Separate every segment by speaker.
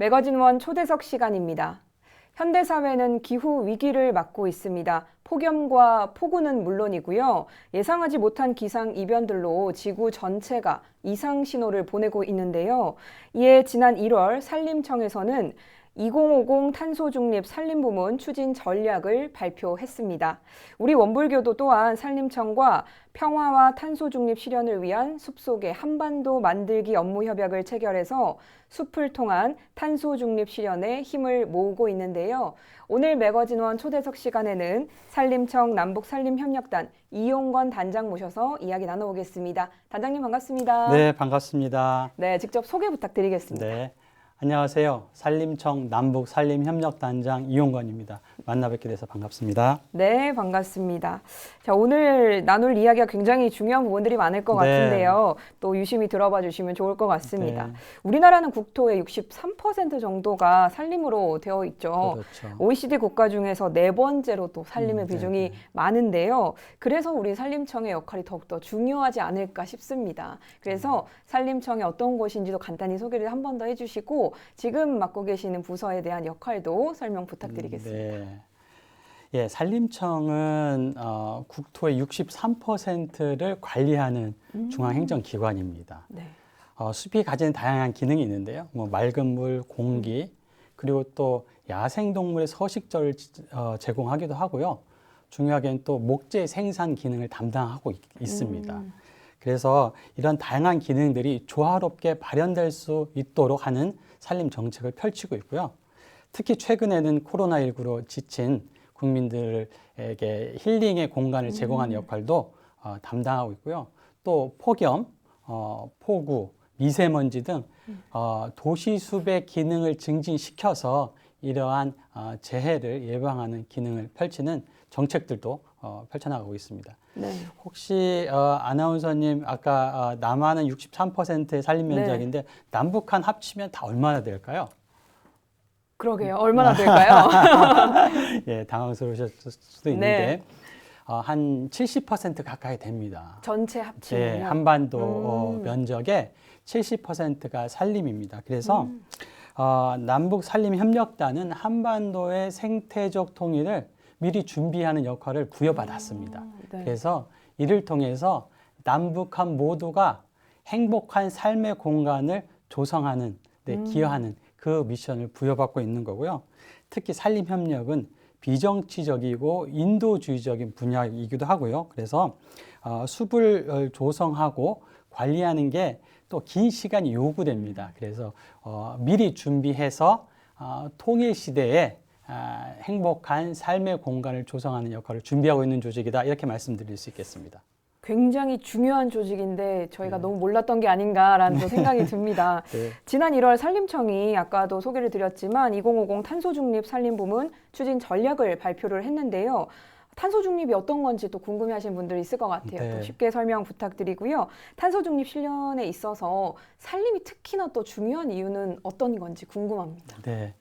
Speaker 1: 매거진원 초대석 시간입니다. 현대사회는 기후 위기를 맞고 있습니다. 폭염과 폭우는 물론이고요. 예상하지 못한 기상 이변들로 지구 전체가 이상 신호를 보내고 있는데요. 이에 지난 1월 산림청에서는 2050 탄소중립 산림부문 추진 전략을 발표했습니다. 우리 원불교도 또한 산림청과 평화와 탄소중립 실현을 위한 숲속의 한반도 만들기 업무 협약을 체결해서 숲을 통한 탄소중립 실현에 힘을 모으고 있는데요. 오늘 매거진원 초대석 시간에는 산림청 남북산림협력단 이용건 단장 모셔서 이야기 나눠보겠습니다. 단장님 반갑습니다.
Speaker 2: 네, 반갑습니다.
Speaker 1: 네, 직접 소개 부탁드리겠습니다.
Speaker 2: 네, 안녕하세요. 산림청 남북산림협력단장 이용건입니다. 만나 뵙게 돼서 반갑습니다.
Speaker 1: 네, 반갑습니다. 자, 오늘 나눌 이야기가 굉장히 중요한 부분들이 많을 것
Speaker 2: 네.
Speaker 1: 같은데요. 또 유심히 들어봐 주시면 좋을 것 같습니다.
Speaker 2: 네.
Speaker 1: 우리나라는 국토의 63% 정도가 산림으로 되어 있죠.
Speaker 2: 그렇죠.
Speaker 1: OECD 국가 중에서 네 번째로 또 산림의 비중이
Speaker 2: 네.
Speaker 1: 많은데요. 그래서 우리 산림청의 역할이 더욱더 중요하지 않을까 싶습니다. 그래서 산림청이 어떤 곳인지도 간단히 소개를 한 번 더 해주시고 지금 맡고 계시는 부서에 대한 역할도 설명 부탁드리겠습니다.
Speaker 2: 네. 예, 산림청은 국토의 63%를 관리하는 중앙행정기관입니다.
Speaker 1: 네.
Speaker 2: 숲이 가진 다양한 기능이 있는데요. 뭐 맑은 물, 공기, 그리고 또 야생동물의 서식지를 제공하기도 하고요. 중요하게는 또 목재 생산 기능을 담당하고 있습니다. 그래서 이런 다양한 기능들이 조화롭게 발현될 수 있도록 하는 산림 정책을 펼치고 있고요. 특히 최근에는 코로나19로 지친 국민들에게 힐링의 공간을 제공하는 역할도 담당하고 있고요. 또 폭염, 폭우, 미세먼지 등 도시 숲의 기능을 증진시켜서 이러한 재해를 예방하는 기능을 펼치는 정책들도 펼쳐나가고 있습니다.
Speaker 1: 네.
Speaker 2: 혹시 아나운서님 아까 남한은 63%의 산림 면적인데 남북한 합치면 다 얼마나 될까요?
Speaker 1: 그러게요. 얼마나 될까요?
Speaker 2: 예, 당황스러우셨을 수도 있는데 한 70% 가까이 됩니다.
Speaker 1: 전체 합치면
Speaker 2: 네, 한반도 면적의 70%가 산림입니다. 그래서 남북 산림 협력단은 한반도의 생태적 통일을 미리 준비하는 역할을 부여받았습니다.
Speaker 1: 네.
Speaker 2: 그래서 이를 통해서 남북한 모두가 행복한 삶의 공간을 조성하는 데 기여하는 그 미션을 부여받고 있는 거고요. 특히 산림협력은 비정치적이고 인도주의적인 분야이기도 하고요. 그래서 숲을 조성하고 관리하는 게 또 긴 시간이 요구됩니다. 그래서 미리 준비해서 통일 시대에 행복한 삶의 공간을 조성하는 역할을 준비하고 있는 조직이다. 이렇게 말씀드릴 수 있겠습니다.
Speaker 1: 굉장히 중요한 조직인데 저희가 너무 몰랐던 게 아닌가라는 또 생각이 듭니다.
Speaker 2: 네.
Speaker 1: 지난 1월 산림청이 아까도 소개를 드렸지만 2050 탄소중립 산림부문 추진 전략을 발표를 했는데요. 탄소중립이 어떤 건지 또 궁금해하시는 분들이 있을 것 같아요.
Speaker 2: 네.
Speaker 1: 또 쉽게 설명 부탁드리고요. 탄소중립 실현에 있어서 산림이 특히나 또 중요한 이유는 어떤 건지 궁금합니다.
Speaker 2: 네.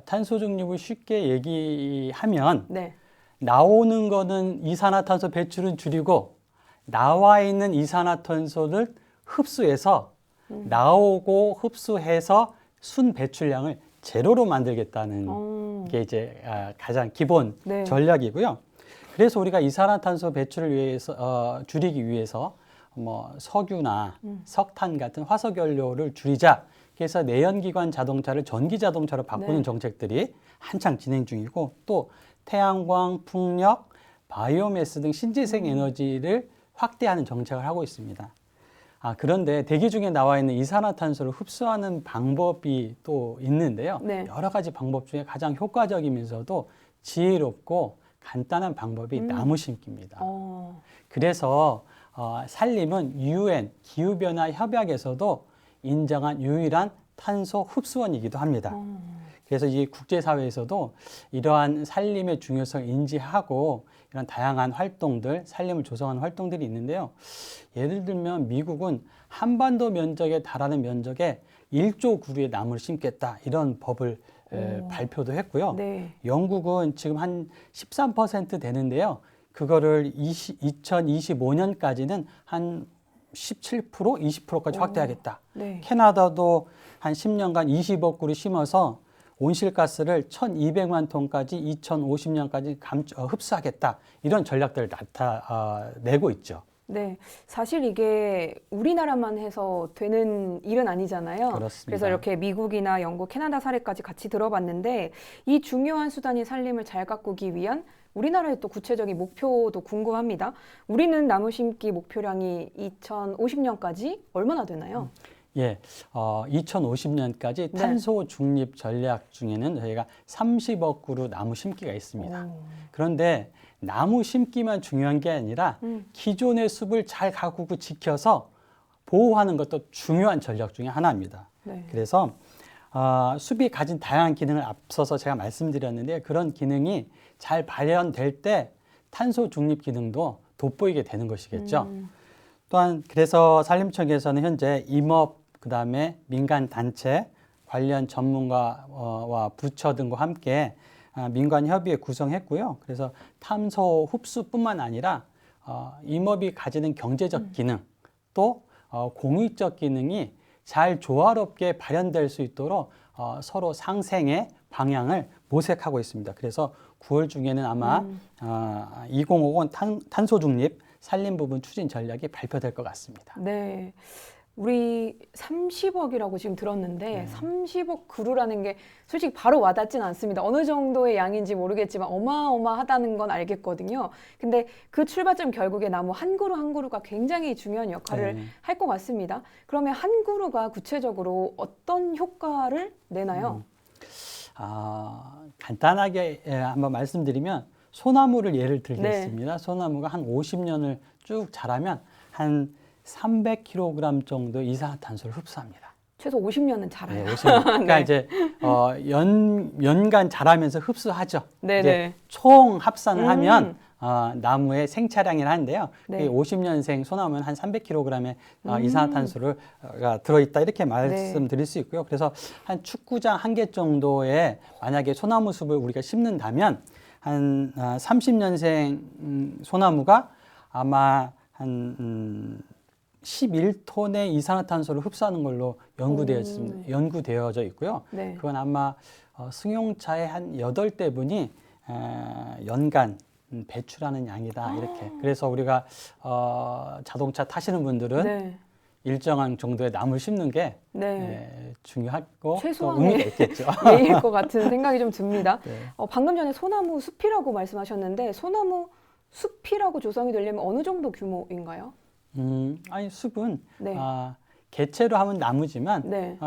Speaker 2: 탄소 중립을 쉽게 얘기하면
Speaker 1: 네.
Speaker 2: 나오는 거는 이산화탄소 배출은 줄이고 나와 있는 이산화탄소를 흡수해서 나오고 흡수해서 순 배출량을 제로로 만들겠다는 게 이제 가장 기본
Speaker 1: 네.
Speaker 2: 전략이고요. 그래서 우리가 이산화탄소 배출을 위해서 줄이기 위해서 뭐 석유나 석탄 같은 화석연료를 줄이자. 그래서 내연기관 자동차를 전기 자동차로 바꾸는
Speaker 1: 네.
Speaker 2: 정책들이 한창 진행 중이고 또 태양광, 풍력, 바이오매스 등 신재생 에너지를 확대하는 정책을 하고 있습니다. 그런데 대기 중에 나와 있는 이산화탄소를 흡수하는 방법이 또 있는데요.
Speaker 1: 네.
Speaker 2: 여러 가지 방법 중에 가장 효과적이면서도 지혜롭고 간단한 방법이 나무 심기입니다. 그래서 산림은 UN 기후변화 협약에서도 인정한 유일한 탄소 흡수원이기도 합니다. 그래서 이 국제사회에서도 이러한 산림의 중요성을 인지하고 이런 다양한 활동들, 산림을 조성하는 활동들이 있는데요. 예를 들면 미국은 한반도 면적에 달하는 면적에 1조 구루의 나무를 심겠다 이런 법을 발표도 했고요.
Speaker 1: 네.
Speaker 2: 영국은 지금 한 13% 되는데요. 그거를 2025년까지는 한 17%, 20%까지 확대하겠다.
Speaker 1: 네.
Speaker 2: 캐나다도 한 10년간 20억 그루 심어서 온실가스를 1,200만 톤까지 2050년까지 흡수하겠다. 이런 전략들을 나타내고 있죠.
Speaker 1: 네, 사실 이게 우리나라만 해서 되는 일은 아니잖아요.
Speaker 2: 그렇습니다.
Speaker 1: 그래서 이렇게 미국이나 영국, 캐나다 사례까지 같이 들어봤는데 이 중요한 수단인 산림을 잘 가꾸기 위한 우리나라의 또 구체적인 목표도 궁금합니다. 우리는 나무 심기 목표량이 2050년까지 얼마나 되나요?
Speaker 2: 예, 2050년까지
Speaker 1: 네.
Speaker 2: 탄소 중립 전략 중에는 저희가 30억 그루 나무 심기가 있습니다.
Speaker 1: 오.
Speaker 2: 그런데 나무 심기만 중요한 게 아니라 기존의 숲을 잘 가꾸고 지켜서 보호하는 것도 중요한 전략 중에 하나입니다.
Speaker 1: 네.
Speaker 2: 그래서 숲이 가진 다양한 기능을 앞서서 제가 말씀드렸는데 그런 기능이 잘 발현될 때 탄소 중립 기능도 돋보이게 되는 것이겠죠. 또한 그래서 산림청에서는 현재 임업 그다음에 민간 단체 관련 전문가와 부처 등과 함께 민관 협의회 구성했고요. 그래서 탄소 흡수뿐만 아니라 임업이 가지는 경제적 기능 또 공익적 기능이 잘 조화롭게 발현될 수 있도록 서로 상생의 방향을 모색하고 있습니다. 그래서 9월 중에는 아마 2050 탄소 중립 산림 부분 추진 전략이 발표될 것 같습니다.
Speaker 1: 네. 우리 30억이라고 지금 들었는데 30억 그루라는 게 솔직히 바로 와닿진 않습니다. 어느 정도의 양인지 모르겠지만 어마어마하다는 건 알겠거든요. 근데 그 출발점 결국에 나무 한 그루 한 그루가 굉장히 중요한 역할을 할 것 같습니다. 그러면 한 그루가 구체적으로 어떤 효과를 내나요?
Speaker 2: 간단하게 한번 말씀드리면 소나무를 예를 들겠습니다. 소나무가 한 50년을 쭉 자라면 한 300kg 정도 이산화탄소를 흡수합니다.
Speaker 1: 최소 50년은 자라요.
Speaker 2: 네, 50년. 그러니까
Speaker 1: 네.
Speaker 2: 이제 연간 자라면서 흡수하죠.
Speaker 1: 네네.
Speaker 2: 이제 총 합산을 하면 나무의 생차량이라 하는데요.
Speaker 1: 네.
Speaker 2: 50년생 소나무는 한 300kg의 이산화탄소가 들어있다 이렇게 말씀드릴 수 있고요. 그래서 한 축구장 한 개 정도의 만약에 소나무 숲을 우리가 심는다면 한 30년생 소나무가 아마 한 11톤의 이산화탄소를 흡수하는 걸로 연구되어져 있고요.
Speaker 1: 네.
Speaker 2: 그건 아마 승용차의 한 8대분이 연간 배출하는 양이다 이렇게. 그래서 우리가 자동차 타시는 분들은
Speaker 1: 네.
Speaker 2: 일정한 정도의 나무를 심는 게
Speaker 1: 네.
Speaker 2: 중요하고 또
Speaker 1: 최소한의
Speaker 2: 의미가 있겠죠.
Speaker 1: 예일 것 같은 생각이 좀 듭니다.
Speaker 2: 네.
Speaker 1: 방금 전에 소나무 숲이라고 말씀하셨는데 소나무 숲이라고 조성이 되려면 어느 정도 규모인가요?
Speaker 2: 아니 숲은
Speaker 1: 네.
Speaker 2: 개체로 하면 나무지만
Speaker 1: 네.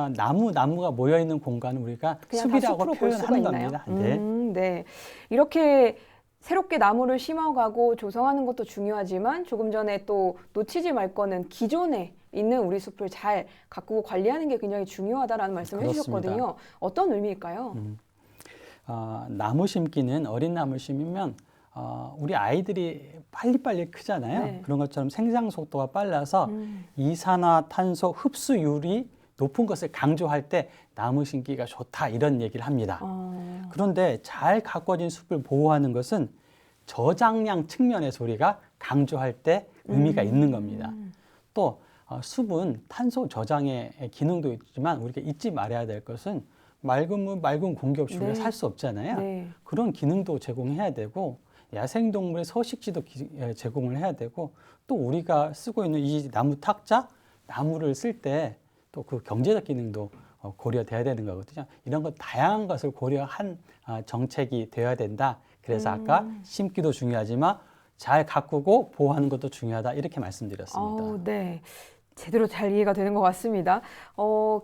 Speaker 2: 나무가 모여 있는 공간을 우리가
Speaker 1: 그냥 다
Speaker 2: 숲이라고
Speaker 1: 숲으로 볼 수가
Speaker 2: 표현하는
Speaker 1: 있나요?
Speaker 2: 겁니다. 네.
Speaker 1: 네. 이렇게 새롭게 나무를 심어가고 조성하는 것도 중요하지만 조금 전에 또 놓치지 말 거는 기존에 있는 우리 숲을 잘 가꾸고 관리하는 게 굉장히 중요하다라는 말씀을 해주셨거든요. 어떤 의미일까요?
Speaker 2: 나무 심기는 어린 나무를 심으면 우리 아이들이 빨리빨리 크잖아요.
Speaker 1: 네.
Speaker 2: 그런 것처럼 생장 속도가 빨라서 이산화탄소 흡수율이 높은 것을 강조할 때 나무 심기가 좋다 이런 얘기를 합니다. 그런데 잘 가꿔진 숲을 보호하는 것은 저장량 측면에서 우리가 강조할 때 의미가 있는 겁니다. 또 숲은 탄소 저장의 기능도 있지만 우리가 잊지 말아야 될 것은 맑은 물, 맑은 공기 없이 우리가 살 수 없잖아요.
Speaker 1: 네.
Speaker 2: 그런 기능도 제공해야 되고 야생동물의 서식지도 제공을 해야 되고 또 우리가 쓰고 있는 이 나무 탁자, 나무를 쓸 때 또 그 경제적 기능도 고려돼야 되는 거거든요. 이런 것 다양한 것을 고려한 정책이 되어야 된다. 그래서 아까 심기도 중요하지만 잘 가꾸고 보호하는 것도 중요하다. 이렇게 말씀드렸습니다.
Speaker 1: 네. 제대로 잘 이해가 되는 것 같습니다.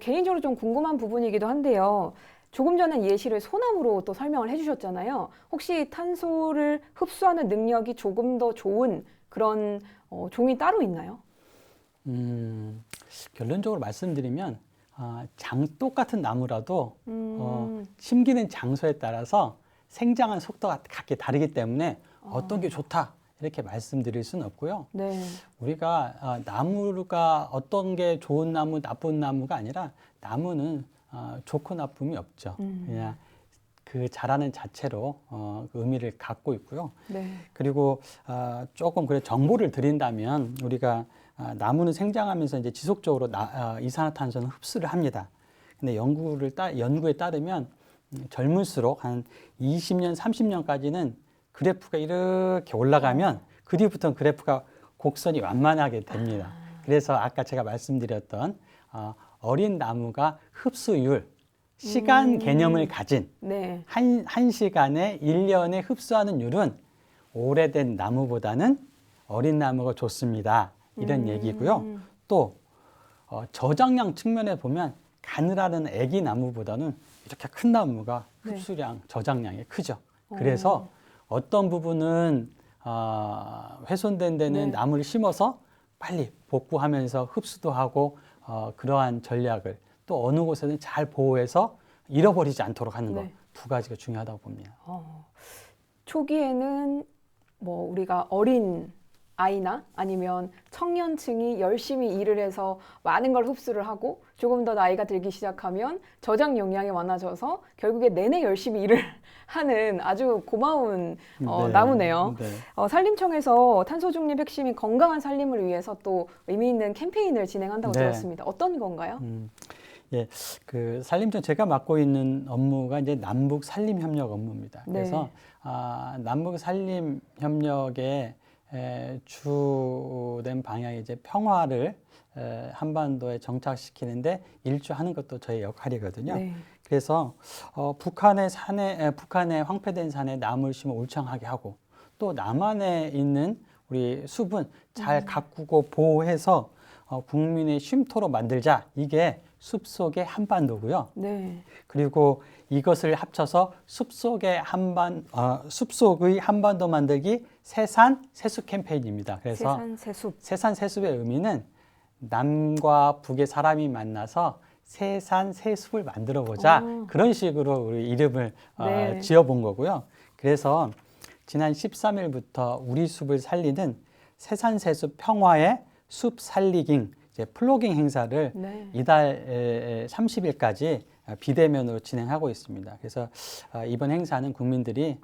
Speaker 1: 개인적으로 좀 궁금한 부분이기도 한데요. 조금 전에 예시를 소나무로 또 설명을 해주셨잖아요. 혹시 탄소를 흡수하는 능력이 조금 더 좋은 그런 종이 따로 있나요?
Speaker 2: 결론적으로 말씀드리면 똑같은 나무라도 심기는 장소에 따라서 생장한 속도가 각기 다르기 때문에 어떤 게 좋다 이렇게 말씀드릴 수는 없고요.
Speaker 1: 네.
Speaker 2: 우리가 나무가 어떤 게 좋은 나무, 나쁜 나무가 아니라 나무는 좋고 나쁨이 없죠. 그냥 그 자라는 자체로 그 의미를 갖고 있고요.
Speaker 1: 네.
Speaker 2: 그리고 조금 그래 정보를 드린다면 우리가 나무는 생장하면서 이제 지속적으로 이산화탄소는 흡수를 합니다. 근데 연구에 따르면 젊을수록 한 20년, 30년까지는 그래프가 이렇게 올라가면 그 뒤부터는 그래프가 곡선이 완만하게 됩니다. 그래서 아까 제가 말씀드렸던 어린 나무가 흡수율, 시간 개념을 가진
Speaker 1: 네.
Speaker 2: 한 시간에 1년에 흡수하는 율은 오래된 나무보다는 어린 나무가 좋습니다. 이런 얘기고요. 또 저장량 측면에 보면 가늘하는 애기 나무보다는 이렇게 큰 나무가 흡수량, 저장량이 크죠. 그래서 어떤 부분은 훼손된 데는 나무를 심어서 빨리 복구하면서 흡수도 하고 그러한 전략을 또 어느 곳에는 잘 보호해서 잃어버리지 않도록 하는 것 두 가지가 중요하다고 봅니다.
Speaker 1: 초기에는 뭐 우리가 어린 아이나 아니면 청년층이 열심히 일을 해서 많은 걸 흡수를 하고 조금 더 나이가 들기 시작하면 저장 용량이 많아져서 결국에 내내 열심히 일을 하는 아주 고마운 나무네요.
Speaker 2: 네.
Speaker 1: 산림청에서 탄소 중립 핵심인 건강한 산림을 위해서 또 의미 있는 캠페인을 진행한다고
Speaker 2: 네.
Speaker 1: 들었습니다. 어떤 건가요?
Speaker 2: 예, 그 산림청 제가 맡고 있는 업무가 이제 남북 산림 협력 업무입니다.
Speaker 1: 네.
Speaker 2: 그래서 남북 산림 협력의 주된 방향이 이제 평화를 한반도에 정착시키는데 일조하는 것도 저의 역할이거든요.
Speaker 1: 네.
Speaker 2: 그래서 북한의 황폐된 산에 나무를 심어 울창하게 하고 또 남한에 있는 우리 숲은 잘 가꾸고 보호해서 국민의 쉼터로 만들자. 이게 숲속의 한반도고요.
Speaker 1: 네.
Speaker 2: 그리고 이것을 합쳐서 숲속의 한반도 만들기 새산 새숲 캠페인입니다. 그래서
Speaker 1: 세산 세숲.
Speaker 2: 새산 새숲의 의미는 남과 북의 사람이 만나서 새산 새숲을 만들어 보자. 그런 식으로 우리 이름을
Speaker 1: 네.
Speaker 2: 지어본 거고요. 그래서 지난 13일부터 우리 숲을 살리는 새산 새숲 평화의 숲 살리깅 플로깅 행사를
Speaker 1: 네.
Speaker 2: 이달 30일까지 비대면으로 진행하고 있습니다. 그래서 이번 행사는 국민들이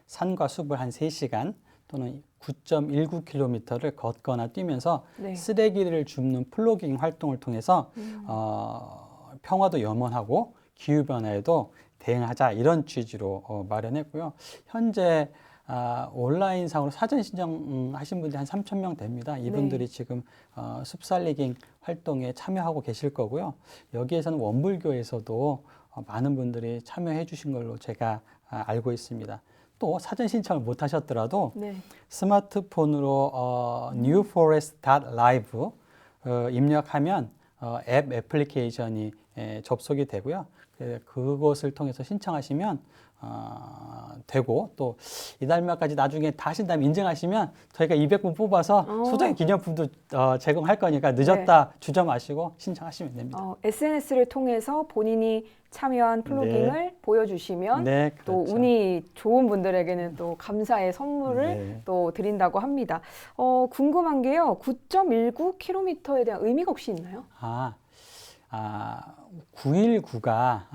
Speaker 2: 산과 숲을 한 3시간 또는 9.19km를 걷거나 뛰면서
Speaker 1: 네.
Speaker 2: 쓰레기를 줍는 플로깅 활동을 통해서 평화도 염원하고 기후변화에도 대응하자 이런 취지로 마련했고요. 현재 온라인상으로 사전 신청하신 분들이 한 3,000명 됩니다. 이분들이 지금 숲 살리기 활동에 참여하고 계실 거고요. 여기에서는 원불교에서도 많은 분들이 참여해 주신 걸로 제가 알고 있습니다. 또 사전 신청을 못 하셨더라도
Speaker 1: 네.
Speaker 2: 스마트폰으로 newforest.live 입력하면 앱 애플리케이션이 접속이 되고요. 그것을 통해서 신청하시면 되고 또 이달 말까지 나중에 다 하신 다음에 인증하시면 저희가 200분 뽑아서 소정의 기념품도 제공할 거니까 늦었다 주저 마시고 신청하시면 됩니다.
Speaker 1: SNS를 통해서 본인이 참여한 플로깅을 보여주시면
Speaker 2: 네,
Speaker 1: 또
Speaker 2: 그렇죠.
Speaker 1: 운이 좋은 분들에게는 또 감사의 선물을 또 드린다고 합니다. 궁금한 게요. 9.19km에 대한 의미가 혹시 있나요?
Speaker 2: 9.19가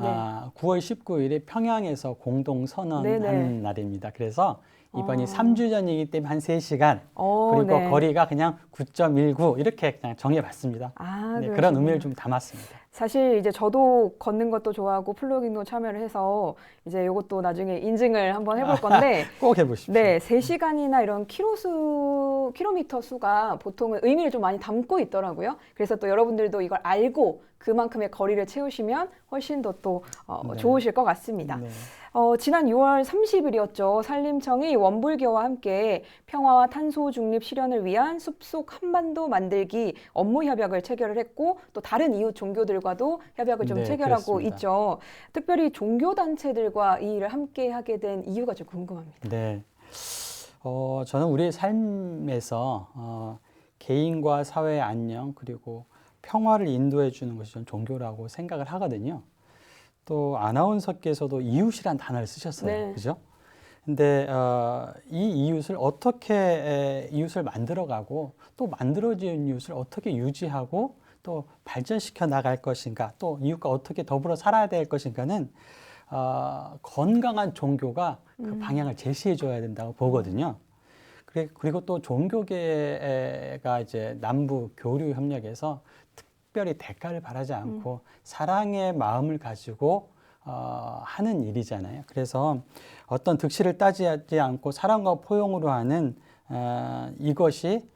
Speaker 2: 9월 19일에 평양에서 공동 선언한 날입니다. 그래서 이번이 3주 전이기 때문에 한 3시간 그리고
Speaker 1: 네.
Speaker 2: 거리가 그냥 9.19 이렇게 그냥 정해봤습니다. 네, 그런 의미를 좀 담았습니다.
Speaker 1: 사실 이제 저도 걷는 것도 좋아하고 플로깅도 참여를 해서 이제 이것도 나중에 인증을 한번 해볼 건데
Speaker 2: 꼭 해보십시오.
Speaker 1: 네, 3시간이나 이런 킬로미터 수가 보통은 의미를 좀 많이 담고 있더라고요. 그래서 또 여러분들도 이걸 알고 그만큼의 거리를 채우시면 훨씬 더 또 좋으실 것 같습니다.
Speaker 2: 네.
Speaker 1: 지난 6월 30일이었죠. 산림청이 원불교와 함께 평화와 탄소 중립 실현을 위한 숲속 한반도 만들기 업무 협약을 체결을 했고 또 다른 이웃 종교들과도 협약을 좀 체결하고
Speaker 2: 그렇습니다.
Speaker 1: 있죠. 특별히 종교 단체들과 이 일을 함께 하게 된 이유가 좀 궁금합니다.
Speaker 2: 네. 저는 우리의 삶에서 개인과 사회의 안녕 그리고 평화를 인도해 주는 것이 전 종교라고 생각을 하거든요. 또 아나운서께서도 이웃이란 단어를 쓰셨어요.
Speaker 1: 네.
Speaker 2: 그죠? 근데 이 이웃을 어떻게 이웃을 만들어가고 또 만들어진 이웃을 어떻게 유지하고 또 발전시켜 나갈 것인가 또 이웃과 어떻게 더불어 살아야 될 것인가는 건강한 종교가 그 방향을 제시해 줘야 된다고 보거든요. 그리고 또 종교계가 이제 남북 교류 협력에서 특별히 대가를 바라지 않고 사랑의 마음을 가지고 하는 일이잖아요. 그래서 어떤 득실을 따지지 않고 사랑과 포용으로 하는 이것이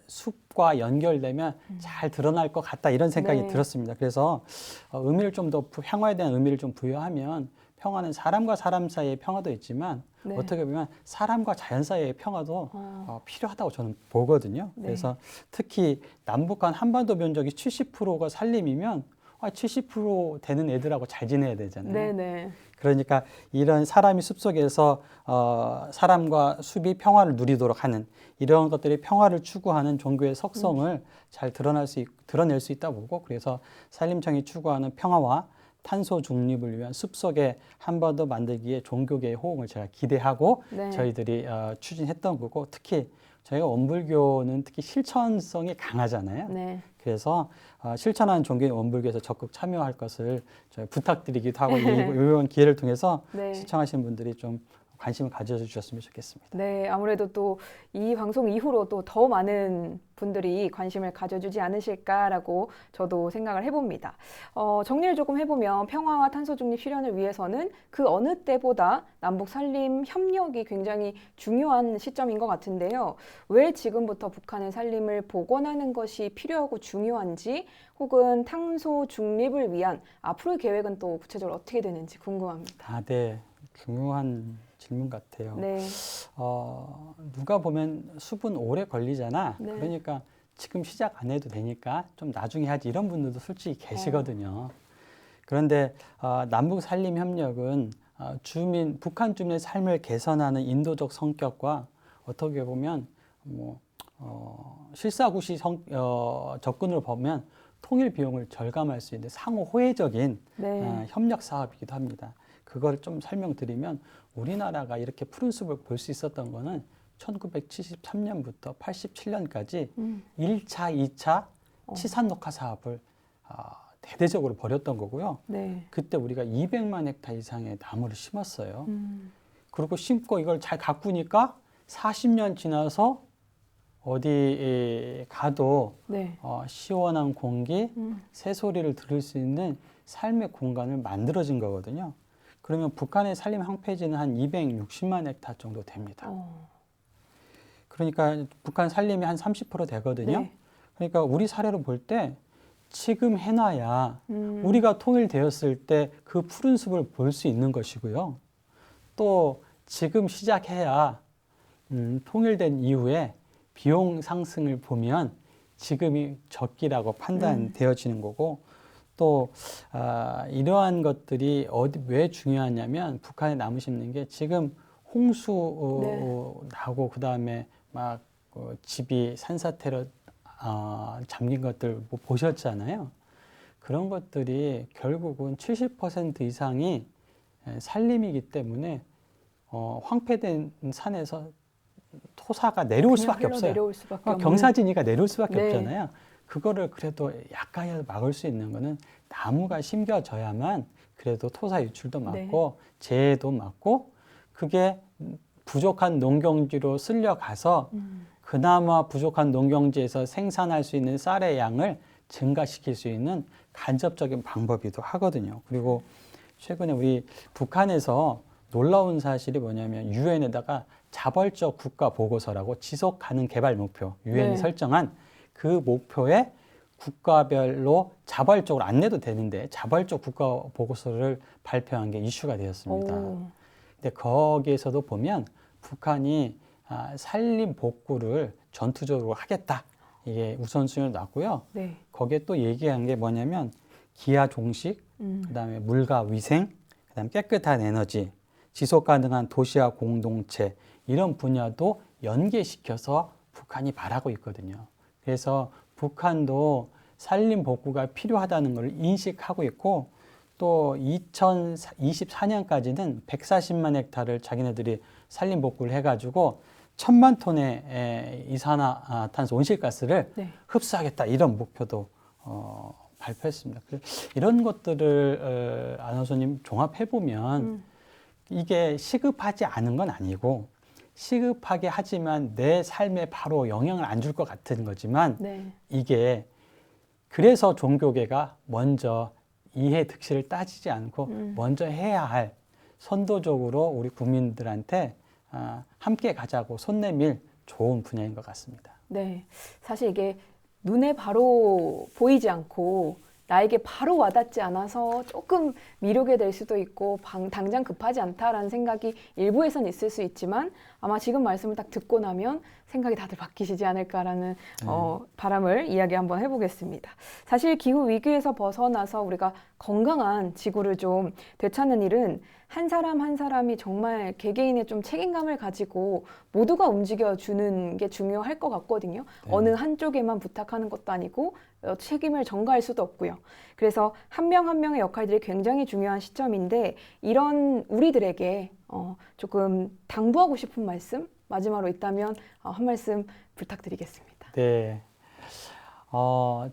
Speaker 2: 숲과 연결되면 잘 드러날 것 같다 이런 생각이
Speaker 1: 네.
Speaker 2: 들었습니다. 그래서 의미를 좀 더 평화에 대한 의미를 좀 부여하면 평화는 사람과 사람 사이의 평화도 있지만
Speaker 1: 네.
Speaker 2: 어떻게 보면 사람과 자연 사이의 평화도 필요하다고 저는 보거든요.
Speaker 1: 네.
Speaker 2: 그래서 특히 남북 간 한반도 면적이 70%가 산림이면 70% 되는 애들하고 잘 지내야 되잖아요.
Speaker 1: 네네.
Speaker 2: 그러니까 이런 사람이 숲속에서 사람과 숲이 평화를 누리도록 하는 이런 것들이 평화를 추구하는 종교의 속성을 잘 드러낼 수 있다고 보고, 그래서 산림청이 추구하는 평화와 탄소 중립을 위한 숲속의 한반도 만들기에 종교계의 호응을 제가 기대하고
Speaker 1: 네.
Speaker 2: 저희들이 추진했던 거고, 특히 저희가 원불교는 특히 실천성이 강하잖아요.
Speaker 1: 네.
Speaker 2: 그래서 실천하는 종교인 원불교에서 적극 참여할 것을 저희 부탁드리기도 하고 이번 기회를 통해서
Speaker 1: 네.
Speaker 2: 시청하시는 분들이 좀 관심을 가져주셨으면 좋겠습니다.
Speaker 1: 네, 아무래도 또 이 방송 이후로 또 더 많은 분들이 관심을 가져주지 않으실까라고 저도 생각을 해봅니다. 정리를 조금 해보면 평화와 탄소 중립 실현을 위해서는 그 어느 때보다 남북 산림 협력이 굉장히 중요한 시점인 것 같은데요. 왜 지금부터 북한의 산림을 복원하는 것이 필요하고 중요한지, 혹은 탄소 중립을 위한 앞으로의 계획은 또 구체적으로 어떻게 되는지 궁금합니다.
Speaker 2: 네. 중요한 질문 같아요.
Speaker 1: 네.
Speaker 2: 누가 보면 숲은 오래 걸리잖아.
Speaker 1: 네.
Speaker 2: 그러니까 지금 시작 안 해도 되니까 좀 나중에 하지 이런 분들도 솔직히 계시거든요. 그런데 남북 산림 협력은 북한 주민의 삶을 개선하는 인도적 성격과 어떻게 보면 실사구시 접근으로 보면 통일 비용을 절감할 수 있는 상호 호혜적인
Speaker 1: 네.
Speaker 2: 협력 사업이기도 합니다. 그걸 좀 설명드리면, 우리나라가 이렇게 푸른 숲을 볼 수 있었던 거는 1973년부터 87년까지 1차, 2차 치산 녹화 사업을 대대적으로 벌였던 거고요.
Speaker 1: 네.
Speaker 2: 그때 우리가 200만 헥타 이상의 나무를 심었어요. 그리고 심고 이걸 잘 가꾸니까 40년 지나서 어디 가도
Speaker 1: 네.
Speaker 2: 시원한 공기, 새소리를 들을 수 있는 삶의 공간을 만들어진 거거든요. 그러면 북한의 산림 황폐지는 한 260만 헥타 정도 됩니다. 그러니까 북한 산림이 한 30% 되거든요.
Speaker 1: 네.
Speaker 2: 그러니까 우리 사례로 볼 때 지금 해놔야 우리가 통일되었을 때 그 푸른 숲을 볼 수 있는 것이고요. 또 지금 시작해야 통일된 이후에 비용 상승을 보면 지금이 적기라고 판단되어지는 거고, 또 이러한 것들이 왜 중요하냐면, 북한에 나무 심는 게 지금 홍수
Speaker 1: 네.
Speaker 2: 나고 그다음에 막 집이 산사태로 잠긴 것들 보셨잖아요. 그런 것들이 결국은 70% 이상이 산림이기 때문에 황폐된 산에서 토사가 내려올 수밖에 없어요.
Speaker 1: 내려올 수밖에 없는.
Speaker 2: 경사지니까 내려올 수밖에
Speaker 1: 네.
Speaker 2: 없잖아요. 그거를 그래도 약간이라도 막을 수 있는 거는 나무가 심겨져야만 그래도 토사 유출도 막고 재해도 막고, 그게 부족한 농경지로 쓸려가서 그나마 부족한 농경지에서 생산할 수 있는 쌀의 양을 증가시킬 수 있는 간접적인 방법이기도 하거든요. 그리고 최근에 우리 북한에서 놀라운 사실이 뭐냐면, 유엔에다가 자발적 국가 보고서라고 지속 가능 개발 목표, 유엔이
Speaker 1: 네.
Speaker 2: 설정한 그 목표에 국가별로 자발적으로 안 내도 되는데 자발적 국가 보고서를 발표한 게 이슈가 되었습니다. 근데 거기에서도 보면 북한이 산림 복구를 전투적으로 하겠다, 이게 우선순위로 놨고요.
Speaker 1: 네.
Speaker 2: 거기에 또 얘기한 게 뭐냐면, 기하 종식, 그다음에 물과 위생, 그다음에 깨끗한 에너지, 지속 가능한 도시와 공동체, 이런 분야도 연계시켜서 북한이 바라고 있거든요. 그래서 북한도 산림 복구가 필요하다는 걸 인식하고 있고, 또 2024년까지는 140만 헥타를 자기네들이 산림 복구를 해가지고 1000만 톤의 이산화탄소 온실가스를
Speaker 1: 네.
Speaker 2: 흡수하겠다, 이런 목표도 발표했습니다. 이런 것들을 아나운서님 종합해 보면 이게 시급하지 않은 건 아니고, 시급하게 하지만 내 삶에 바로 영향을 안 줄 것 같은 거지만
Speaker 1: 네.
Speaker 2: 이게 그래서 종교계가 먼저 이해 득실을 따지지 않고 먼저 해야 할 선도적으로 우리 국민들한테 함께 가자고 손 내밀 좋은 분야인 것 같습니다.
Speaker 1: 네. 사실 이게 눈에 바로 보이지 않고 나에게 바로 와닿지 않아서 조금 미루게 될 수도 있고 당장 급하지 않다라는 생각이 일부에선 있을 수 있지만 아마 지금 말씀을 딱 듣고 나면 생각이 다들 바뀌시지 않을까라는 바람을 이야기 한번 해보겠습니다. 사실 기후 위기에서 벗어나서 우리가 건강한 지구를 좀 되찾는 일은 한 사람 한 사람이 정말 개개인의 좀 책임감을 가지고 모두가 움직여주는 게 중요할 것 같거든요.
Speaker 2: 네.
Speaker 1: 어느 한쪽에만 부탁하는 것도 아니고 책임을 전가할 수도 없고요. 그래서 한 명 한 명의 역할들이 굉장히 중요한 시점인데 이런 우리들에게 조금 당부하고 싶은 말씀 마지막으로 있다면 한 말씀 부탁드리겠습니다.
Speaker 2: 네.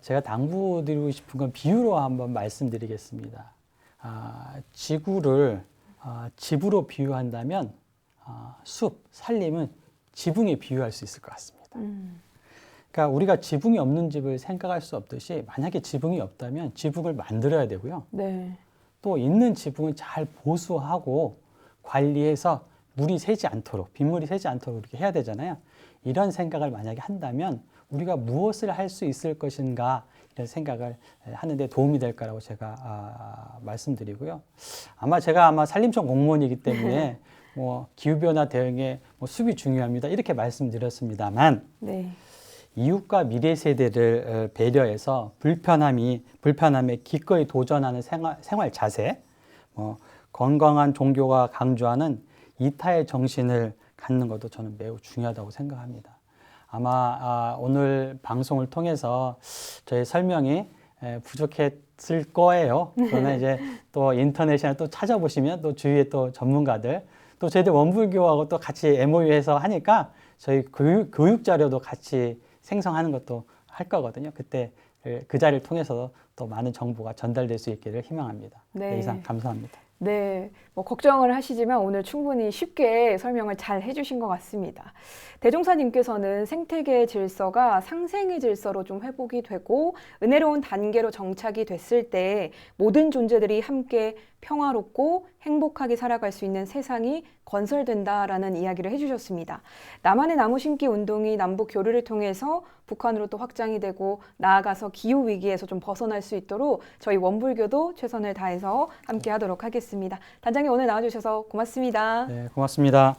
Speaker 2: 제가 당부드리고 싶은 건 비유로 한번 말씀드리겠습니다. 지구를 집으로 비유한다면 숲, 산림은 지붕에 비유할 수 있을 것 같습니다. 그러니까 우리가 지붕이 없는 집을 생각할 수 없듯이 만약에 지붕이 없다면 지붕을 만들어야 되고요.
Speaker 1: 네.
Speaker 2: 또 있는 지붕은 잘 보수하고 관리해서 물이 새지 않도록, 빗물이 새지 않도록 이렇게 해야 되잖아요. 이런 생각을 만약에 한다면 우리가 무엇을 할 수 있을 것인가 이런 생각을 하는데 도움이 될 거라고 제가 말씀드리고요. 제가 산림청 공무원이기 때문에 뭐 기후변화 대응에 숲이 중요합니다. 이렇게 말씀드렸습니다만
Speaker 1: 네.
Speaker 2: 이웃과 미래 세대를 배려해서 불편함에 기꺼이 도전하는 생활 자세, 건강한 종교가 강조하는 이타의 정신을 갖는 것도 저는 매우 중요하다고 생각합니다. 아마 오늘 방송을 통해서 저의 설명이 부족했을 거예요. 그러나 이제 또 인터넷이나 또 찾아보시면 또 주위에 또 전문가들 또 저희들 원불교하고 또 같이 MOU해서 하니까 저희 교육 자료도 같이 생성하는 것도 할 거거든요. 그때 그 자리를 통해서 또 많은 정보가 전달될 수 있기를 희망합니다.
Speaker 1: 네.
Speaker 2: 네, 이상 감사합니다.
Speaker 1: 네, 걱정을 하시지만 오늘 충분히 쉽게 설명을 잘 해주신 것 같습니다. 대종사님께서는 생태계의 질서가 상생의 질서로 좀 회복이 되고 은혜로운 단계로 정착이 됐을 때 모든 존재들이 함께 평화롭고 행복하게 살아갈 수 있는 세상이 건설된다라는 이야기를 해주셨습니다. 남한의 나무 심기 운동이 남북 교류를 통해서 북한으로 또 확장이 되고 나아가서 기후 위기에서 좀 벗어날 수 있도록 저희 원불교도 최선을 다해서 함께 하도록 하겠습니다. 단장님 오늘 나와주셔서 고맙습니다.
Speaker 2: 네, 고맙습니다.